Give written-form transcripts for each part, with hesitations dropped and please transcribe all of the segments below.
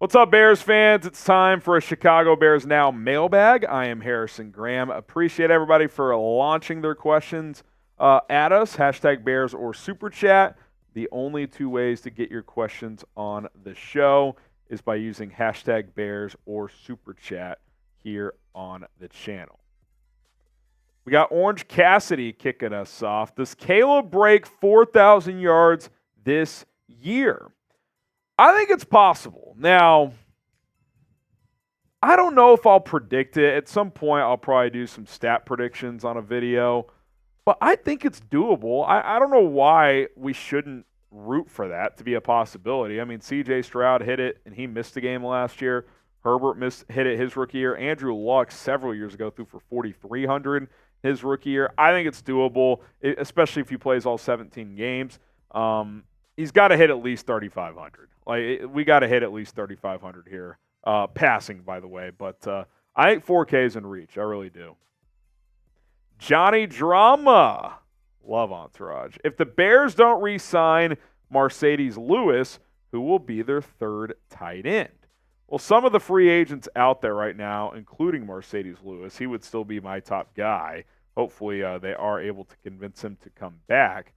What's up, Bears fans? It's time for a Chicago Bears Now mailbag. I am Harrison Graham. Appreciate everybody for launching their questions at us, hashtag Bears or Super Chat. The only two ways to get your questions on the show is by using hashtag Bears or Super Chat here on the channel. We got Orange Cassidy kicking us off. Does Caleb break 4,000 yards this year? I think it's possible. Now, I don't know if I'll predict it. At some point, I'll probably do some stat predictions on a video, but I think it's doable. I don't know why we shouldn't root for that to be a possibility. I mean, C.J. Stroud hit it, and he missed a game last year. Herbert hit it his rookie year. Andrew Luck several years ago threw for 4,300 his rookie year. I think it's doable, especially if he plays all 17 games. He's got to hit at least 3,500. We got to hit at least 3,500 here. Passing, by the way. But I think 4K is in reach. I really do. Johnny Drama. Love Entourage. If the Bears don't re-sign Marcedes Lewis, who will be their third tight end? Well, some of the free agents out there right now, including Marcedes Lewis, he would still be my top guy. Hopefully they are able to convince him to come back.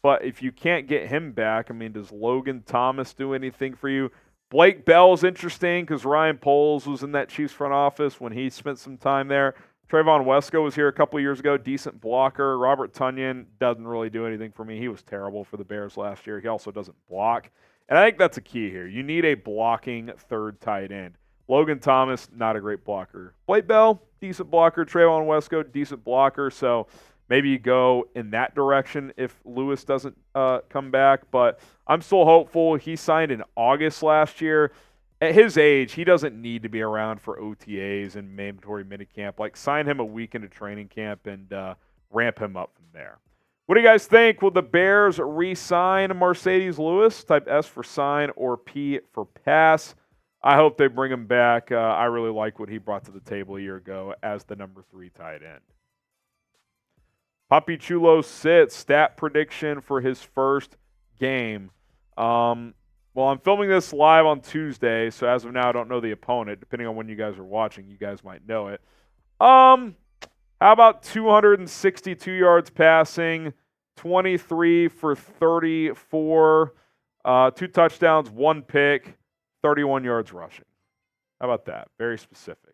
But if you can't get him back, I mean, does Logan Thomas do anything for you? Blake Bell's interesting because Ryan Poles was in that Chiefs front office when he spent some time there. Trayvon Wesco was here a couple years ago, decent blocker. Robert Tonyan doesn't really do anything for me. He was terrible for the Bears last year. He also doesn't block. And I think that's a key here. You need a blocking third tight end. Logan Thomas, not a great blocker. Blake Bell, decent blocker. Trayvon Wesco, decent blocker. So maybe you go in that direction if Lewis doesn't come back. But I'm still hopeful. He signed in August last year. At his age, he doesn't need to be around for OTAs and mandatory minicamp. Sign him a week into training camp and ramp him up from there. What do you guys think? Will the Bears re-sign Marcedes Lewis? Type S for sign or P for pass. I hope they bring him back. I really like what he brought to the table a year ago as the number 3 tight end. Papi Chulo sits. Stat prediction for his first game. Well, I'm filming this live on Tuesday, so as of now, I don't know the opponent. Depending on when you guys are watching, you guys might know it. How about 262 yards passing, 23 for 34, 2 touchdowns, 1 pick, 31 yards rushing. How about that? Very specific.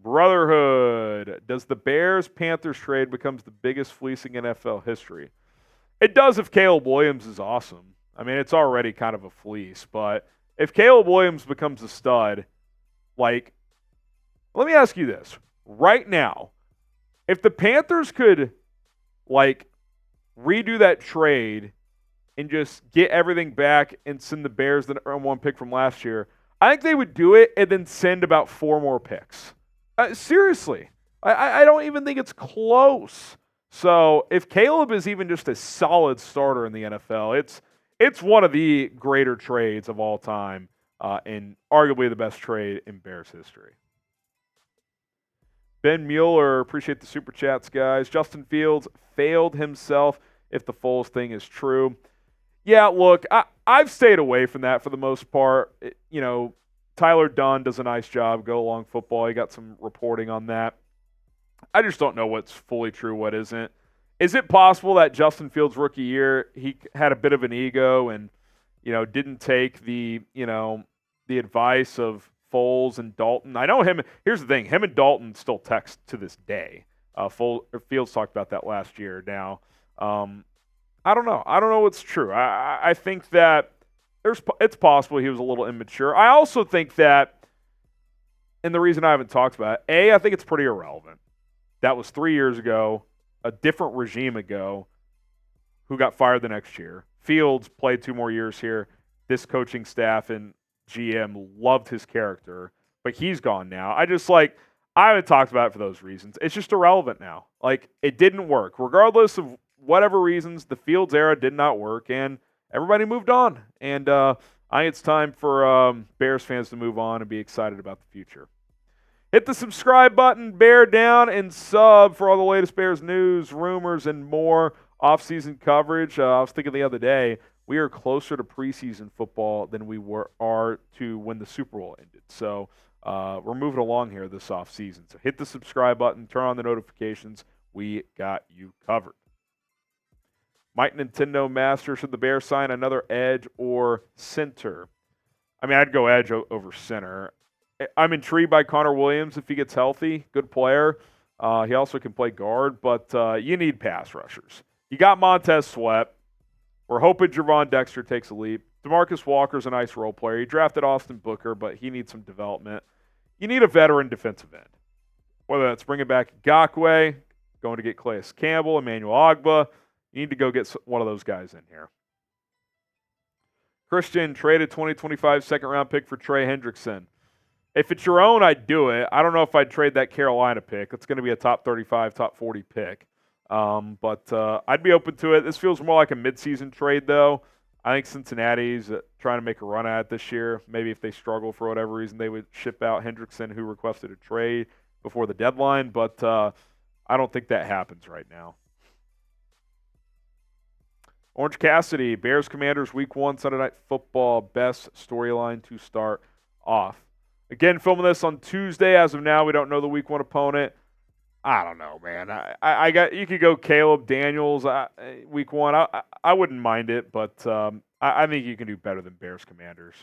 Brotherhood. Does the Bears-Panthers trade becomes the biggest fleecing in NFL history? It does if Caleb Williams is awesome. I mean, it's already kind of a fleece, but if Caleb Williams becomes a stud, let me ask you this. Right now, if the Panthers could, redo that trade and just get everything back and send the Bears the number 1 pick from last year, I think they would do it and then send about 4 more picks. Seriously. I don't even think it's close. So if Caleb is even just a solid starter in the NFL, it's one of the greater trades of all time and arguably the best trade in Bears history. Ben Mueller, appreciate the super chats, guys. Justin Fields failed himself if the Foles thing is true. Yeah, look, I've stayed away from that for the most part. Tyler Dunn does a nice job, Go Long Football. He got some reporting on that. I just don't know what's fully true, what isn't. Is it possible that Justin Fields' rookie year, he had a bit of an ego and, didn't take the advice of Foles and Dalton? I know him. Here's the thing. Him and Dalton still text to this day. Fields talked about that last year. Now, I don't know. I don't know what's true. I think that it's possible he was a little immature. I also think that, and the reason I haven't talked about it, I think it's pretty irrelevant. That was 3 years ago, a different regime ago, who got fired the next year. Fields played 2 more years here. This coaching staff and GM loved his character, but he's gone now. I haven't talked about it for those reasons. It's just irrelevant now. It didn't work. Regardless of whatever reasons, the Fields era did not work, and everybody moved on. And I think it's time for Bears fans to move on and be excited about the future. Hit the subscribe button, bear down, and sub for all the latest Bears news, rumors, and more. Offseason coverage. I was thinking the other day, we are closer to preseason football than we are to when the Super Bowl ended. So we're moving along here this offseason. So hit the subscribe button, turn on the notifications. We got you covered. Might Nintendo Master, should the Bears sign another edge or center? I mean, I'd go edge over center. I'm intrigued by Connor Williams if he gets healthy. Good player. He also can play guard, but you need pass rushers. You got Montez Sweat. We're hoping Javon Dexter takes a leap. DeMarcus Walker's a nice role player. He drafted Austin Booker, but he needs some development. You need a veteran defensive end. Whether that's bringing back Ngakoue, going to get Calais Campbell, Emmanuel Ogbah. You need to go get one of those guys in here. Christian traded 2025 second-round pick for Trey Hendrickson. If it's your own, I'd do it. I don't know if I'd trade that Carolina pick. It's going to be a top 35, top 40 pick. But I'd be open to it. This feels more like a midseason trade, though. I think Cincinnati's trying to make a run at it this year. Maybe if they struggle for whatever reason, they would ship out Hendrickson, who requested a trade before the deadline. But I don't think that happens right now. Orange Cassidy, Bears Commanders Week 1 Sunday Night Football, best storyline to start off. Again, filming this on Tuesday. As of now, we don't know the Week 1 opponent. I don't know, man. I got you could go Caleb Daniels Week 1. I wouldn't mind it, but I think you can do better than Bears Commanders.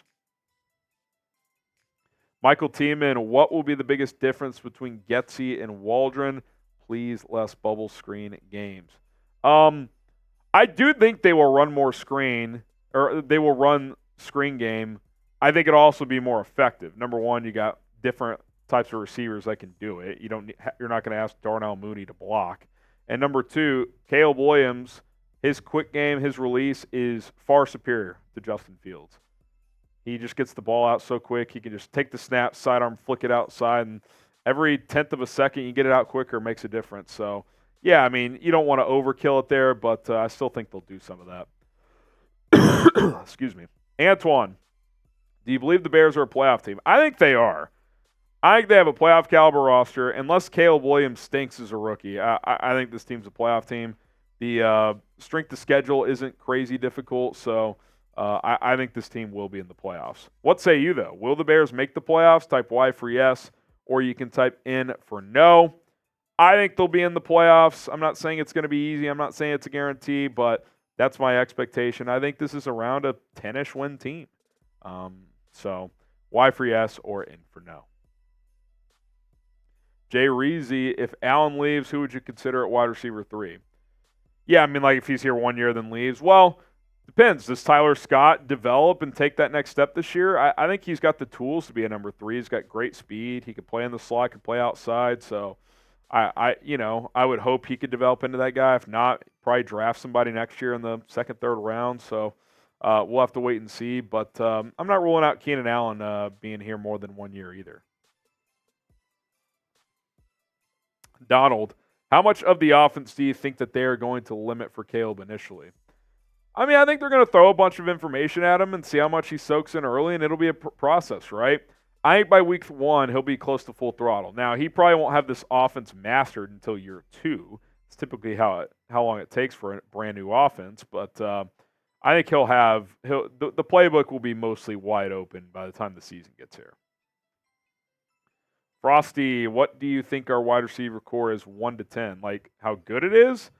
Michael Tiemann, what will be the biggest difference between Getsy and Waldron? Please, less bubble screen games. I do think they will run more screen, or they will run screen game. I think it'll also be more effective. Number one, you got different types of receivers that can do it. You're not going to ask Darnell Mooney to block. And number two, Caleb Williams, his quick game, his release is far superior to Justin Fields. He just gets the ball out so quick. He can just take the snap, sidearm, flick it outside, and every tenth of a second you get it out quicker makes a difference. So, yeah, I mean, you don't want to overkill it there, but I still think they'll do some of that. Excuse me. Antoine, do you believe the Bears are a playoff team? I think they are. I think they have a playoff caliber roster. Unless Caleb Williams stinks as a rookie, I think this team's a playoff team. The strength of schedule isn't crazy difficult, so I think this team will be in the playoffs. What say you, though? Will the Bears make the playoffs? Type Y for yes, or you can type N for no. I think they'll be in the playoffs. I'm not saying it's going to be easy. I'm not saying it's a guarantee, but that's my expectation. I think this is around a 10-ish win team. So Y for yes or N for no. Jay Reezy, if Allen leaves, who would you consider at wide receiver 3? Yeah, I mean, like if he's here 1 year then leaves. Well, depends. Does Tyler Scott develop and take that next step this year? I think he's got the tools to be a number 3. He's got great speed. He can play in the slot, can play outside. So I would hope he could develop into that guy. If not, probably draft somebody next year in the second, third round. So we'll have to wait and see. But I'm not ruling out Keenan Allen being here more than 1 year either. Donald, how much of the offense do you think that they are going to limit for Caleb initially? I mean, I think they're going to throw a bunch of information at him and see how much he soaks in early, and it'll be a process, right? I think by week 1, he'll be close to full throttle. Now, he probably won't have this offense mastered until year 2. It's typically how long it takes for a brand new offense, but I think the playbook will be mostly wide open by the time the season gets here. Frosty, what do you think our wide receiver core is 1 to 10? Like how good it is?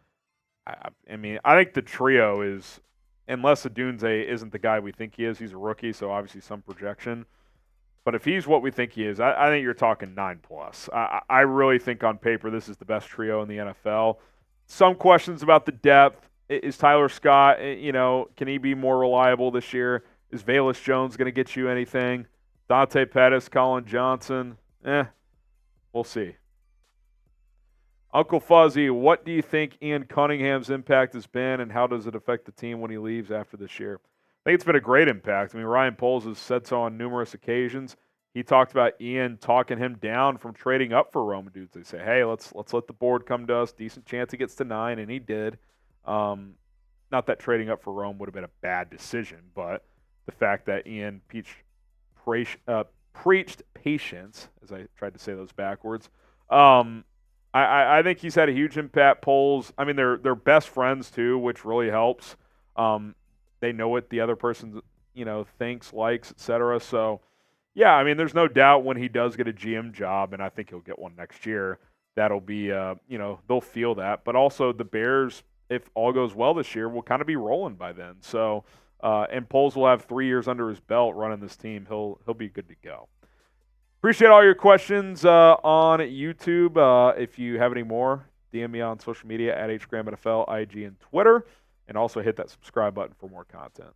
I mean, I think the trio is, unless Adunze isn't the guy we think he is, he's a rookie, so obviously some projection. But if he's what we think he is, I think you're talking 9+. I really think on paper this is the best trio in the NFL. Some questions about the depth. Is Tyler Scott, can he be more reliable this year? Is Velus Jones going to get you anything? Dante Pettis, Colin Johnson? We'll see. Uncle Fuzzy, what do you think Ian Cunningham's impact has been, and how does it affect the team when he leaves after this year? I think it's been a great impact. I mean, Ryan Poles has said so on numerous occasions. He talked about Ian talking him down from trading up for Rome dudes. They say, hey, let's let the board come to us. Decent chance he gets to 9, and he did. Not that trading up for Rome would have been a bad decision, but the fact that Ian preached patience, as I tried to say those backwards. I think he's had a huge impact. Poles, I mean, they're best friends too, which really helps. they know what the other person, thinks, likes, etc. So, yeah, I mean, there's no doubt when he does get a GM job, and I think he'll get one next year, that'll be, they'll feel that. But also the Bears, if all goes well this year, will kind of be rolling by then. So, and Poles will have 3 years under his belt running this team. He'll be good to go. Appreciate all your questions on YouTube. If you have any more, DM me on social media at HGramNFL, IG, and Twitter. And also hit that subscribe button for more content.